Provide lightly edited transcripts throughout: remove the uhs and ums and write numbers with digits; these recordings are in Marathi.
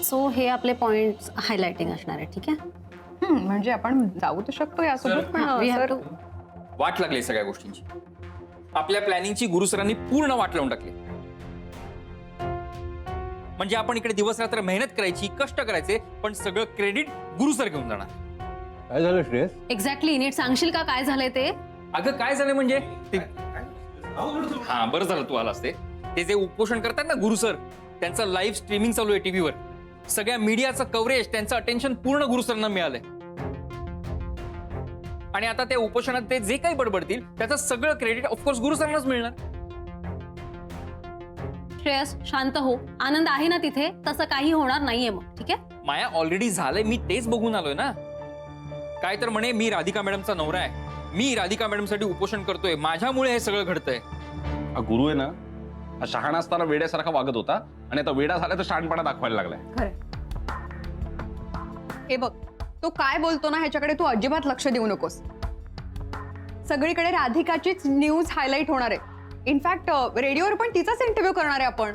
सो हे आपले पॉइंट्स हायलाइटिंग असणार आहे, ठीक आहे? म्हणजे आपण जाऊ तर शकतो यासोबत, पण वी हॅव सर टू. वाट लागली सगळ्या गोष्टींची. आपल्या प्लॅनिंगची गुरुसरांनी पूर्ण वाट लावून टाकली. म्हणजे आपण इकडे दिवस रात्र मेहनत करायची, कष्ट करायचे, पण सगळं क्रेडिट गुरुसर घेऊन जाणार. काय झालं श्रेयस? एक्झॅक्टली, नीट सांगशील का काय झालंय ते? अगं काय झालं म्हणजे हा, बरं झालं तू आलास. ते जे उपोषण करतात ना गुरुसर, त्यांचं लाईव्ह स्ट्रीमिंग चालू आहे टीव्हीवर. सगळ्या मीडियाचं कव्हरेज, त्यांचं अटेन्शन पूर्ण गुरुसरांना मिळालंय. आणि आता त्या उपोषणात ते जे काही बडबडतील त्याचं सगळं क्रेडिट ऑफकोर्स गुरुसरांनाच मिळणार. श्रेयस शांत हो, आनंद आहे ना तिथे, तसं काही होणार नाहीये मग, ठीक आहे? माया ऑलरेडी झालंय, मी तेच बघून आलोय ना. काय तर म्हणे मी राधिका मॅडमचा नवरा आहे, मी राधिका मॅडमसाठी उपोषण करतोय, माझ्यामुळे हे सगळं घडतंय. हा गुरु आहे ना, हा शहाणा असताना वेड्यासारखा वागत होता आणि आता वेडा झाला तर शहाणपणा दाखवायला लागलाय. खरं. हे बघ, तो काय बोलतो ना ह्याच्याकडे तू अजिबात लक्ष देऊ नकोस. सगळीकडे राधिकाचीच न्यूज हायलाइट होणार आहे. इनफॅक्ट रेडिओवर पण तिचाच इंटरव्ह्यू करणार आहे आपण.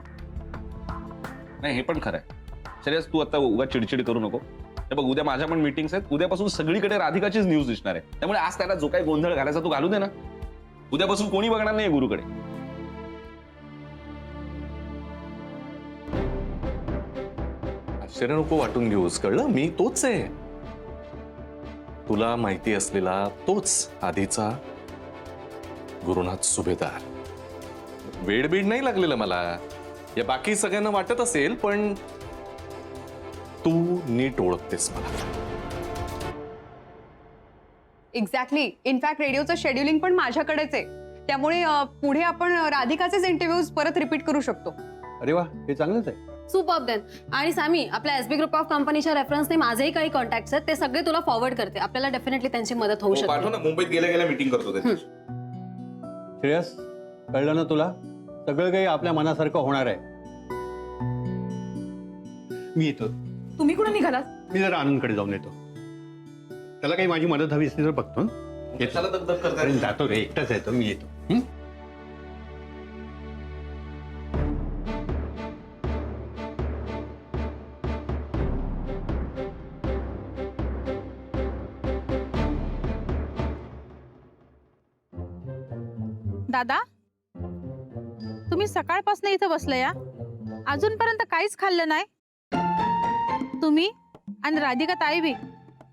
नाही, हे पण खरं आहे. श्रेयस, तू आता उगा चिडचिड करू नको. हे बघ, उद्या माझ्या पण मीटिंग्स आहेत. उद्यापासून सगळीकडे राधिकाचीच न्यूज दिसणार आहे. त्यामुळे आज त्याला जो काही गोंधळ घालायचा तू घालू दे ना. उद्यापासून कोणी बघणार नाही गुरुकडे. आश्चर्य नको वाटून घेऊस, कळलं? मी तोच आहे, तुला माहिती असलेला तोच आधीचा गुरुनाथ सुभेदार. वेडबीड नाही लागलेलं मला. या बाकी सगळ्यांना वाटत असेल, पण तू नीट ओळखतेस मला. एक्झॅक्टली. इनफॅक्ट रेडिओचं शेड्युलिंग पण माझ्याकडेच आहे. त्यामुळे पुढे आपण राधिकाचेच इंटरव्ह्यूज परत रिपीट करू शकतो. अरे वा, हे चांगलंच आहे. Superb then. आणि सॅमी, आपल्या एसबी ग्रुप ऑफ कंपनीच्या रेफरन्सने माझेही काही कॉन्टॅक्ट्स आहेत, ते सगळे तुला फॉरवर्ड करते. आपल्याला डेफिनेटली त्यांची मदत होऊ पाठव शकते. ना, मुंबईत गेल्या गेल्या मीटिंग करतो त्याची. श्रेयस, कळलं ना तुला? सगळं काही आपल्या मनासारखं होणार आहे. मी येतो. तुम्ही कुठे निघालात? मी जरा आनंदकडे जाऊन येतो. त्याला काही माझी मदत हवी असली तर बघतो. कशाला दगदग करताय? अरे जातो रे, एकटाच येतो, मी येतो. दादा, तुम्ही सकाळपासून इथं बसले या, अजूनपर्यंत काहीच खाल्लं नाही. तुम्ही आणि राधिका ताई बी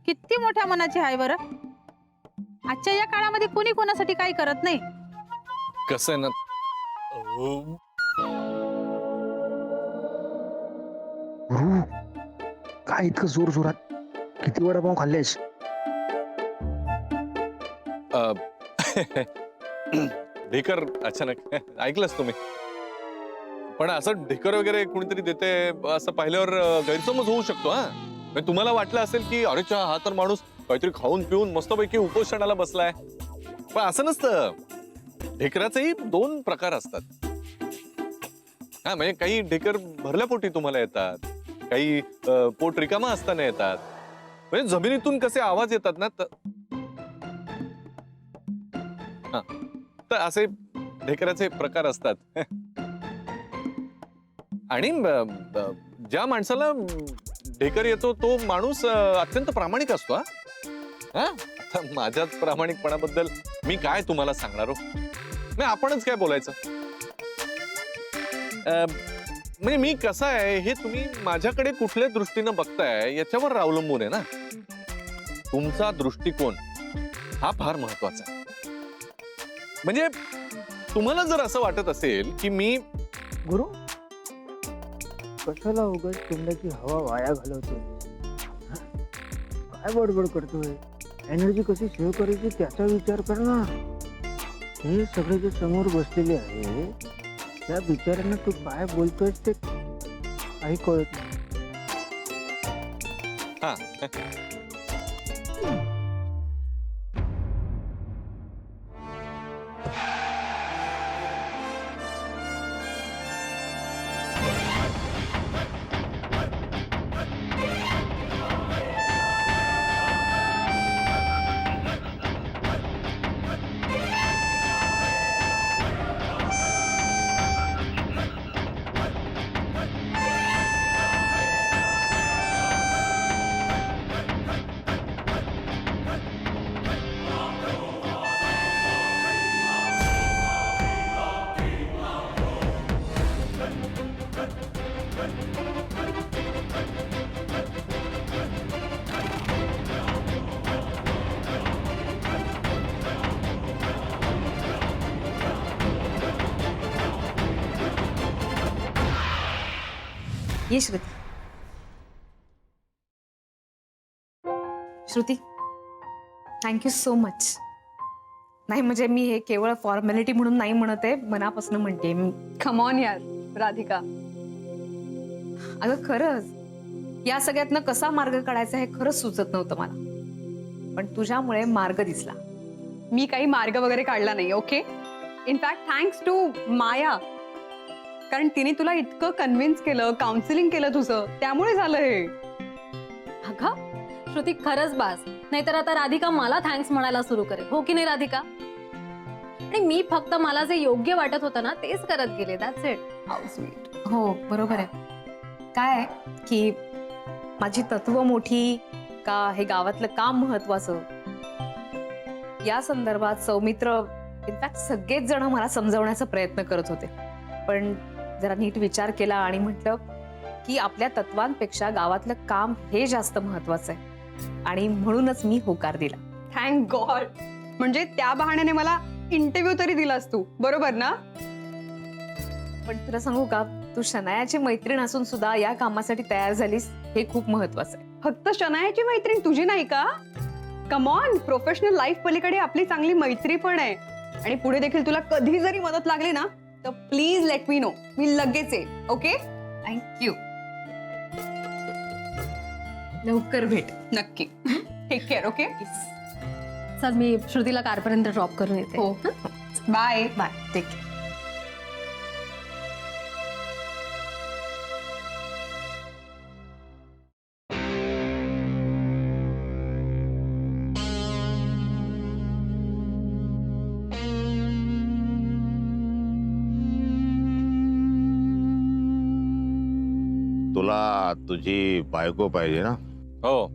किती मोठ्या मनाची आहे बरं. आजच्या या काळामध्ये कोणी कोणासाठी काही करत नाही. कसं आहे ना, गुरु, काय इतकं जोर जोरात? किती वडापाव खाल्लेस? ढेकर अचानक ऐकलंच तुम्ही. पण असं ढेकर वगैरे कोणीतरी देते असं पाहिल्यावर गैरसमज होऊ शकतो. हा, म्हणजे तुम्हाला वाटलं असेल की अरे चा, हा तर माणूस काहीतरी खाऊन पिऊन मस्तपैकी उपोषणाला बसलाय. पण असं नसतं. ढेकराचेही दोन प्रकार असतात. हा, म्हणजे काही ढेकर भरल्या पोटी तुम्हाला येतात, काही पोट रिकामा असताना येतात. म्हणजे जमिनीतून कसे आवाज येतात ना, तर असे ढेकराचे प्रकार असतात. आणि ज्या माणसाला ढेकर येतो तो माणूस अत्यंत प्रामाणिक असतो. हा, आता माझ्याच प्रामाणिकपणाबद्दल मी काय तुम्हाला सांगणार हो. नाही, आपणच काय बोलायचं. म्हणजे मी कसं आहे हे तुम्ही माझ्याकडे कुठल्या दृष्टीनं बघताय याच्यावर अवलंबून आहे ना. तुमचा दृष्टिकोन हा फार महत्वाचा आहे. म्हणजे तुम्हाला जर असं वाटत असेल की मी गुरु, कशाला उगाच तोंडाची हवा वाया घालवतोय? काय बडबड करतोय? एनर्जी कशी सेव्ह करायची त्याचा विचार कर ना. हे सगळे जे समोर बसलेले आहे त्या बिचाऱ्यांना तू काय बोलतोयस ते काही कळत नाही. हा ये Shruti. Shruti, thank you so much. नाही म्हणजे मी हे केवळ फॉर्मॅलिटी म्हणून नाही म्हणत आहे, मनापासून म्हणते मी. कम ऑन यार राधिका. अगं खरंच या सगळ्यातनं कसा मार्ग काढायचा हे खरंच सुचत नव्हतं मला, पण तुझ्यामुळे मार्ग दिसला. मी काही मार्ग वगैरे काढला नाही. ओके, इनफॅक्ट थँक्स टू माया, कारण तिने तुला इतकं कन्व्हिन्स केलं, काउन्सिलिंग केलं तुझं, त्यामुळे झालं हे. अगं श्रुती खरंच बास, नाहीतर आता राधिका मला थँक्स म्हणायला सुरू करेल. हो की नाही राधिका? आणि मी फक्त मला जे योग्य वाटत होतं ना तेच करत गेले. That's it. How sweet. हो बरोबर आहे. काय आहे की माझी तत्व मोठी का हे गावातलं काम महत्वाचं, या संदर्भात सौमित्र इनफॅक्ट सगळेच जण मला समजवण्याचा प्रयत्न करत होते, पण जरा नीट विचार केला आणि म्हटलं की आपल्या तत्वांपेक्षा गावातलं काम हे जास्त महत्वाचं आहे, आणि म्हणूनच मी होकार दिला. Thank God. म्हणजे त्या बहाण्याने मला इंटरव्ह्यू तरी दिलास तू, बरोबर ना? पण तुला सांगू का, तू शनायाची मैत्रीण असून सुद्धा या कामासाठी तयार झालीस हे खूप महत्वाचं आहे. फक्त शनायाची मैत्रीण तुझी नाही का? कम ऑन, प्रोफेशनल लाईफ पलीकडे आपली चांगली मैत्री पण आहे. आणि पुढे देखील तुला कधी जरी मदत लागली ना तर प्लीज लेट मी नो, मी लगेच येईल. Okay, thank you. लवकर भेट. नक्की. Take care. ओके, चल मी श्रुतीला कारपर्यंत ड्रॉप करून येते. हो, बाय. बाय. Take care. तुला तुझी बायको पाहिजे ना? हो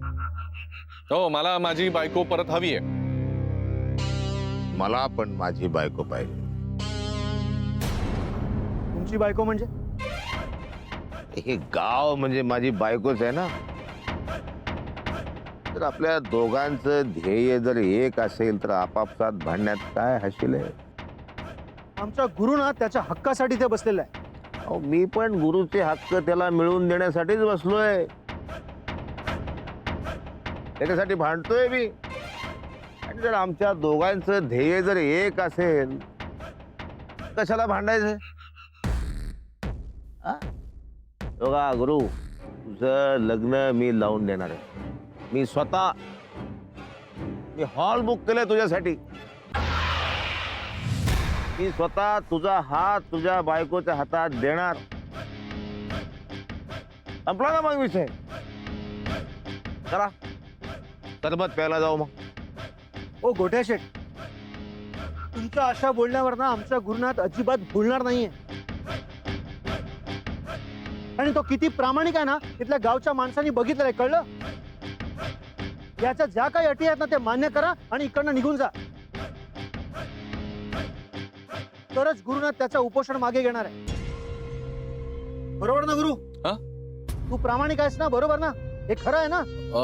हो, मला माझी बायको परत हवी आहे. मला पण माझी बायको पाहिजे. तुमची बायको म्हणजे? हे गाव म्हणजे माझी बायकोच आहे ना. तर आपल्या दोघांचं ध्येय जर एक असेल तर आपापसात भांडण्यात काय हशील आहे? आमचा गुरु ना त्याच्या हक्कासाठी ते बसलेला आहे. अहो, मी पण गुरुचे हक्क त्याला मिळवून देण्यासाठीच बसलोय. त्याच्यासाठी भांडतोय मी. आणि जर आमच्या दोघांचं ध्येय जर एक असेल कशाला भांडायचं? बघा गुरु, तुझं लग्न मी लावून देणार आहे. मी स्वतः हॉल बुक केलंय तुझ्यासाठी. मी स्वतः तुझा हात तुझ्या बायकोच्या हातात देणार. संपला ना मग विषय. चला सरबत प्यायला जाऊ मग. ओ गोट्या शेठ, तुमच्या अशा बोलण्यावर ना आमचा गुरुनाथ अजिबात भुलणार नाहीये. आणि तो किती प्रामाणिक आहे ना तिथल्या गावच्या माणसांनी बघितलंय, कळलं? याच्या ज्या काही अटी आहेत ना ते मान्य करा आणि इकडनं निघून जा. तरच गुरुनाथ त्याचं उपोषण मागे घेणार आहे. बरोबर ना गुरु? हा? तू प्रामाणिक आहेस ना? बरोबर ना? हे खरं आहे ना? हो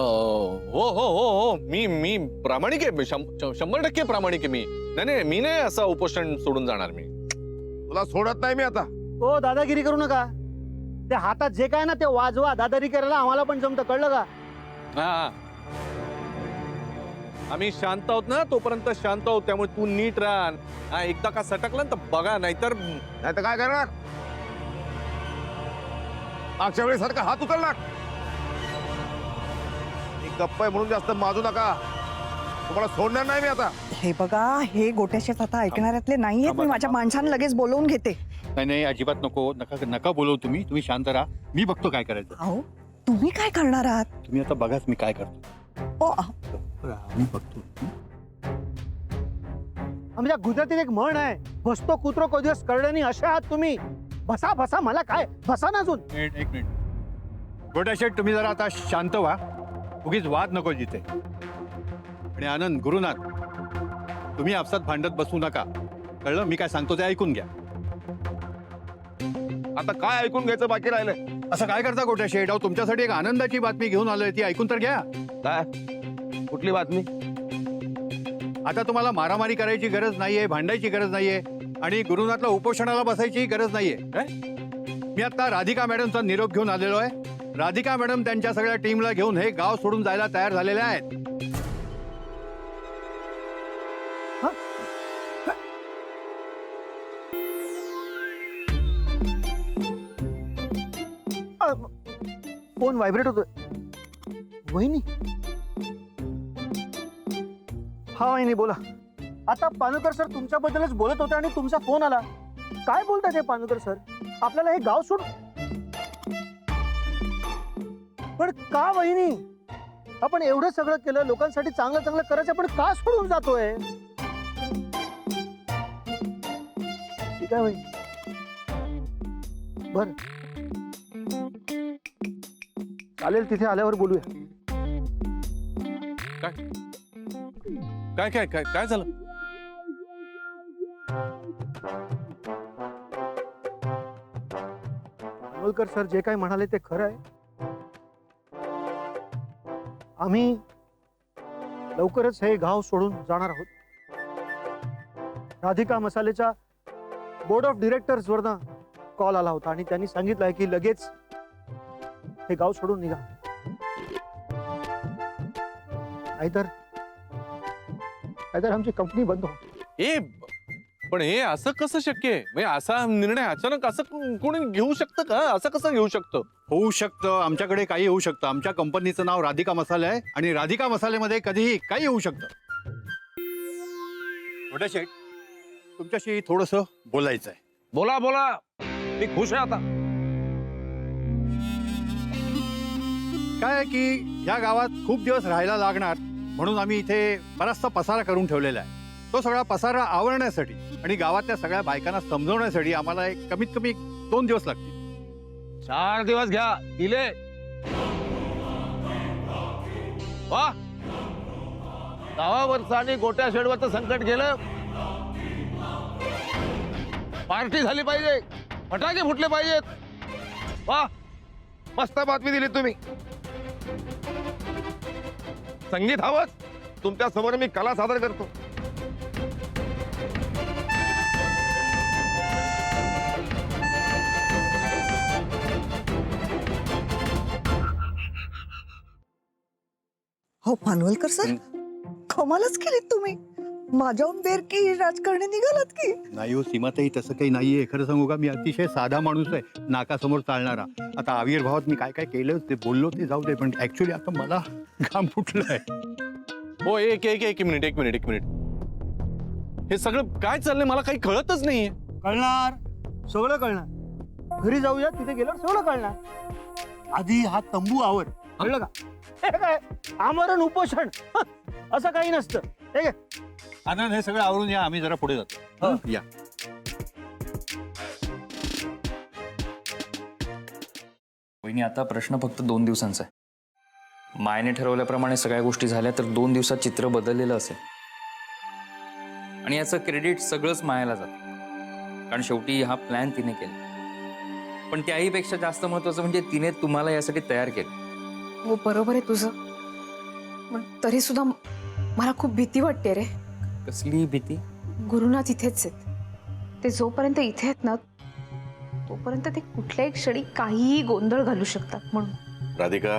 हो हो हो, मी प्रामाणिक आहे. 100% प्रामाणिक आहे मी. नाही, मी नाही असं उपोषण सोडून जाणार. मी तुला सोडत नाही मी आता. ओ दादागिरी करू नका. ते हातात जे काय ना ते वाजवा. दादागिरी करायला आम्हाला पण जमतं, कळलं का? हा, आम्ही शांत आहोत ना, तोपर्यंत शांत आहोत. त्यामुळे तू नीट राहा. हा, एकदा का सटकलं तर बघा, नाहीतर काय करणार? मागच्या वेळी सारखा हात उचलणार. एक गप्प आहे म्हणून जास्त माजू नका. तुम्हाला सोडणार नाही मी आता. हे बघा, हे गोट्याशेत आता ऐकणाऱ्यातले नाहीयेत. मी माझ्या माणसांना लगेच बोलवून घेते. नाही अजिबात नको. नका बोलवू. तुम्ही शांत राहा. मी बघतो काय करायचं. अहो, तुम्ही काय करणार आहात? तुम्ही आता बघाच मी काय करतो. ओ, मी बघतो. आमच्या गुजरातीत एक म्हण आहे, बसतो कुत्रो को दिवस कळल्याने. असे आहात तुम्ही. बसा बसा. मला काय बसा ना अजून. एक मिनिट गोट्या शेठ, तुम्ही जरा आता शांत व्हा. उगीच वाद नको जिथे. आणि आनंद, गुरुनाथ, तुम्ही आपसात भांडत बसू नका, कळलं? मी काय सांगतो ते ऐकून घ्या. आता काय ऐकून घ्यायचं बाकी राहिलंय? असं काय करता गोट्या शेठ? अहो, तुमच्यासाठी एक आनंदाची बातमी घेऊन आलोय, ती ऐकून तर घ्या. काय? कुठली बातमी? आता तुम्हाला मारामारी करायची गरज नाहीये, भांडायची गरज नाहीये, आणि गुरुनाथला उपोषणाला बसायची गरज नाहीये. मी आता राधिका मॅडमचा निरोप घेऊन आलेलो आहे. राधिका मॅडम त्यांच्या सगळ्या टीमला घेऊन हे गाव सोडून जायला तयार झालेले आहेत. फोन व्हायब्रेट होतोय. वहिनी, हा वहिनी बोला. आता पानकर सर तुमच्याबद्दलच बोलत होते आणि तुमचा फोन आला. काय बोलतात हे पानकर सर? आपल्याला हे गाव सोड. पण का वहिनी? आपण एवढं सगळं केलं, लोकांसाठी चांगलं चांगलं करायचं, आपण का सोडून जातोय? ठीक आहे वहिनी, बर चालेल, तिथे आल्यावर बोलूया. काय काय काय काय झालं? अनोलकर सर जे काही म्हणाले ते खरं आहे. आम्ही लवकरच हे गाव सोडून जाणार आहोत. राधिका मसालेच्या बोर्ड ऑफ डिरेक्टर्स वरनं कॉल आला होता आणि त्यांनी सांगितलंय की लगेच हे गाव सोडून निघा, नाहीतर आमची कंपनी बंद हो. पण हे असं कसं शक्य आहे? म्हणजे असा निर्णय अचानक असं कोणी घेऊ शकतं का? असं कसं घेऊ शकतं? होऊ शकतं, आमच्याकडे काही होऊ शकतं. आमच्या कंपनीचं नाव राधिका मसाले आहे आणि राधिका मसालेमध्ये कधीही काही होऊ शकतं. छोट्या शेठ, तुमच्याशी थोडंसं बोलायचं आहे. बोला बोला, मी खुश आहे आता. काय आहे की या गावात खूप दिवस राहायला लागणार, म्हणून आम्ही इथे बराचसा पसारा करून ठेवलेला आहे. तो सगळा पसारा आवरण्यासाठी आणि गावातल्या सगळ्या बायकांना समजवण्यासाठी आम्हाला कमीत कमी 2 दिवस लागतील. 4 दिवस घ्या, दिले. वा, गावावरचं आणि गोट्या शेडवरचं संकट गेलं. पार्टी झाली पाहिजे, फटाके फुटले पाहिजेत. वा, मस्त बातमी दिली तुम्ही. संगीत हवंच. तुमच्या समोर मी कला सादर करतो. हो पानवलकर सर, कमालच केलीत तुम्ही. माझ्याहून बेरकी राजकारणी निघालात की. नाही हो सीमाताई, तसं काही नाहीये. खरं सांगू का, मी अतिशय साधा माणूस आहे, नाकासमोर चालणारा. आता आविर्भावात मी काय काय केलं ते बोललो ते जाऊ दे, पण ऍक्च्युली आता मला घाम फुटलंय. हो, एक मिनिट. हे सगळं काय चाललंय मला काही कळतच नाहीये. कळणार, सगळं कळणार. घरी जाऊया, तिथे गेल्यावर सगळं कळणार. आधी हा तंबू आवर, कळलं का? हे काय आमरण उपोषण असं काही नसतं. हे घे. आनंद, हे सगळं आवरून या, आम्ही जरा पुढे जातो. या. वहिनी, आता प्रश्न फक्त 2 दिवसांचा आहे. मायने ठरवल्याप्रमाणे सगळ्या गोष्टी झाल्या तर 2 दिवसात चित्र बदललेलं असेल आणि याचं क्रेडिट सगळंच मायाला जातं, कारण शेवटी हा प्लॅन तिने केला. पण त्याही पेक्षा जास्त महत्वाचं म्हणजे तिने तुम्हाला यासाठी तयार केलं. हो बरोबर आहे तुझं, पण तरी सुद्धा मला खूप भीती वाटते रे. कसली भीती? गुरुनाथ इथेच आहेत. ते जोपर्यंत इथे आहेत ना, तोपर्यंत ते कुठल्याही क्षणी काहीही गोंधळ घालू शकतात. म्हणून राधिका,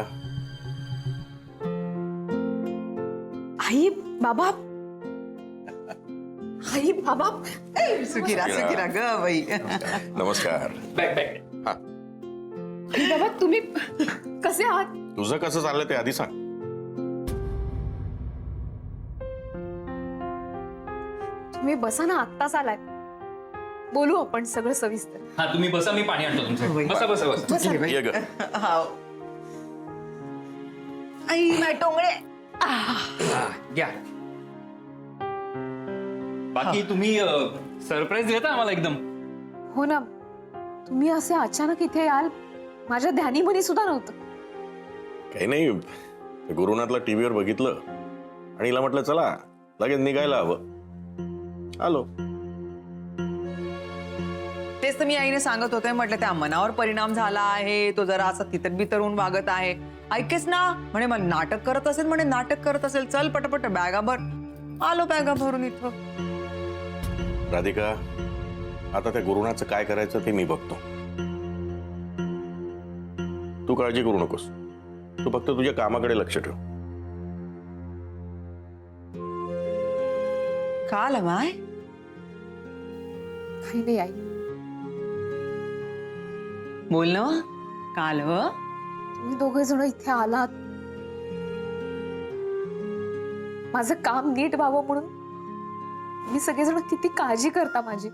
आई बाबा, आई बाबा. सुखीरा सुखीरा ग बाई. नमस्कार. आई बाबा, तुम्ही कसे आहात? तुझं कसं चाललंय ते आधी सांग. तुम्ही बसा ना, आत्ताच आलाय. बोलू आपण सगळं सविस्तर. हा, तुम्ही बसा, मी पाणी आणतो तुमचं. बसा बसा बसा. ये ग. I my Tongale. घ्या. बाकी तुम्ही सरप्राईज देता आम्हाला एकदम. हो ना, तुम्ही असे अचानक इथे याल माझ्या ध्यानीमनी सुद्धा नव्हतं. काही नाही, गुरुनाथला टीव्हीवर बघितलं आणि हिला म्हटलं चला लगेच निघायला हवं. आलो. तेच तर मी आईने सांगत होते, म्हटलं त्या मनावर परिणाम झाला आहे, तो जरा असा तितर बितर होऊन वागत आहे. ऐकेच ना, म्हणे मला नाटक करत असेल, म्हणे नाटक करत असेल, चल पटपट बॅगा भर. आलो बॅगा भरून इथं. राधिका, आता त्या गुरुनाथचं काय करायचं ते मी बघतो. तू काळजी करू नकोस. तू फक्त तुझ्या कामाकडे लक्ष ठेव. का आलं माय? काही नाही आई. बोल ना, का आलं? तुम्ही दोघे जण इथे आलात, माझं काम नीट व्हावं म्हणून. मी सगळेजण किती काळजी करता माझी.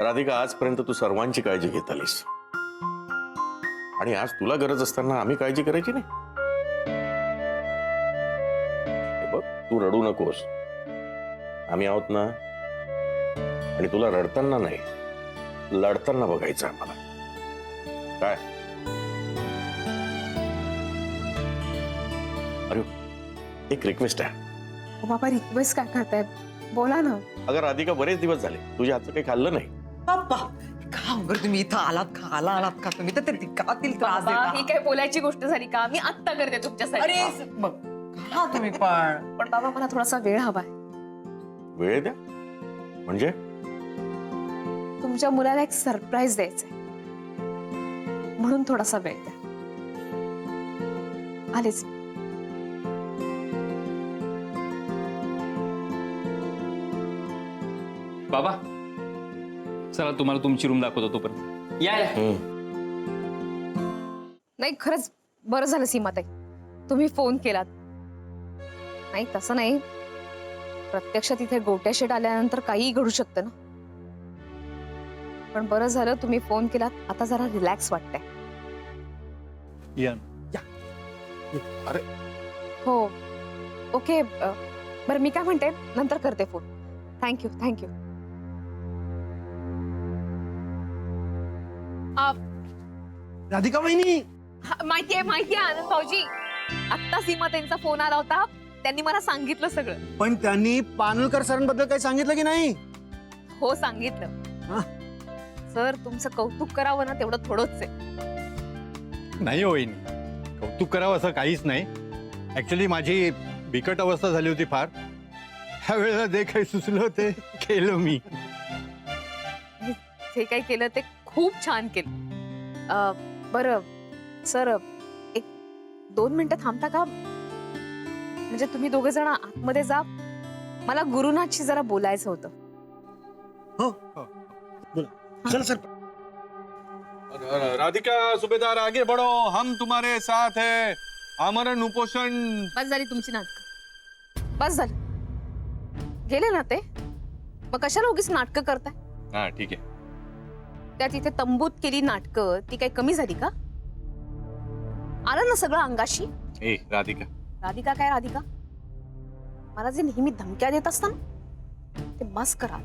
राधिका, आजपर्यंत तू सर्वांची काळजी घेत आलीस आणि आज तुला गरज असताना आम्ही काळजी करायची नाही. हे बघ, तू रडू नकोस. आम्ही आहोत ना. आणि तुला रडताना नाही, लढताना बघायचं आम्हाला. काय? अरे, एक रिक्वेस्ट आहे. बाबा रिक्वेस्ट काय करताय? बोला ना. अगं राधिका, बरेच दिवस झाले तुझ्या हातचं काही खाल्लं नाही. बाप्पा, का अगर तुम्ही इथं आलात का तुम्ही तर ते टिकातील त्रास बाबा, देता. ही काय बोलायची गोष्ट झाली का? मी आत्ता करते तुमच्यासाठी. अरे बघ, का तुम्ही पण पण बाबा मला थोडासा वेळ हवाय. वेळ द्या म्हणजे? तुमच्या मुलाला एक सरप्राईज द्यायचंय म्हणून थोडासा वेळ द्या. आलेच. बाबा चला, तुम्हाला तुमची रूम दाखवतो तोपर्यंत. या या. नाही, खरंच बरं झालं सीमाताई तुम्ही फोन केलात. नाही तसं नाही, प्रत्यक्षात इथे गोट्या शेट आल्यानंतर काहीही घडू शकतं ना. पण बरं झालं तुम्ही फोन केलात. आता जरा रिलॅक्स वाटतंय. या. हो ओके. बरं मी काय म्हणते, नंतर करते फोन. Thank you thank you. राधिका वहिनी, माहितीये आनंद भाऊजी. आत्ता सीमाताईंचा फोन आला होता, त्यांनी मला सांगितलं सगळं. पण त्यांनी पानोळकर सरांबद्दल काही सांगितलं की नाही? हो सांगितलं. हा. सर तुमचं कौतुक करावं ना तेवढं थोडंच आहे. नाही हो वहिनी, कौतुक करावं असं काहीच नाही. ऍक्च्युली माझी बिकट अवस्था झाली होती फार. ह्या वेळेला जे काही सुचलं ते केलं मी. जे काही केलं ते खूप छान केलं. बरं सर, एक 2 मिनिटं थांबता का? म्हणजे तुम्ही दोघे जण आतमध्ये जा, मला गुरुनाथशी जरा बोलायचं होतं. हो बोला. चला सर. राधिका, सुभेदार, आगे बढ़ो, हम तुम्हारे साथ है. आमरण उपोषण. बस झाली तुमची नाटकं. बस झाली. गेले ना ते, मग कशाला उगीच नाटकं करताय? हा ठीक आहे. त्या तिथे तंबूत केली नाटकं, ती काही कमी झाली का? आलं ना सगळं अंगाशी. ए राधिका, राधिका काय राधिका? मला जे नेहमी धमक्या देत असता ना, ते बस करा.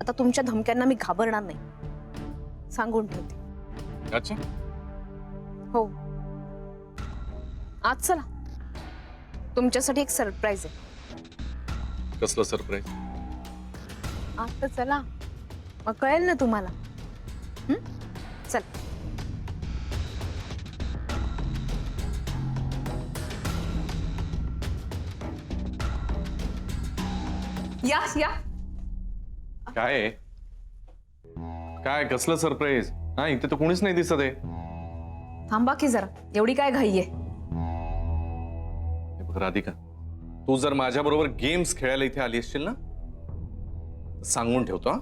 आता तुमच्या धमक्यांना मी घाबरणार नाही, सांगून ठेवते. अच्छा. हो, आज चला, तुमच्यासाठी एक सरप्राईज आहे. कसलं सरप्राईज? आज तर चला, मग कळेल ना तुम्हाला. चल. या या. काय आहे? काय कसलं सरप्राईज? हा, इथे तर कोणीच नाही दिसत आहे. थांबा की जरा, एवढी काय घाई आहे? हे बघ राधिका, तू जर माझ्या बरोबर गेम्स खेळायला इथे आली असशील ना, सांगून ठेवतो.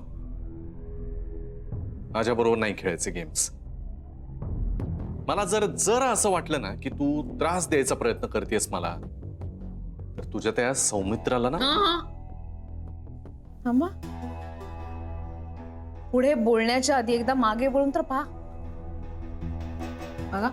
माझ्या बरोबर नाही खेळायचे गेम्स. मला जर असं वाटलं ना की तू त्रास द्यायचा प्रयत्न करतेस मला, तर तुझ्या त्या सौमित्राला ना. थांबा, पुढे बोलण्याच्या आधी एकदा मागे वळून तर पहा. बघा,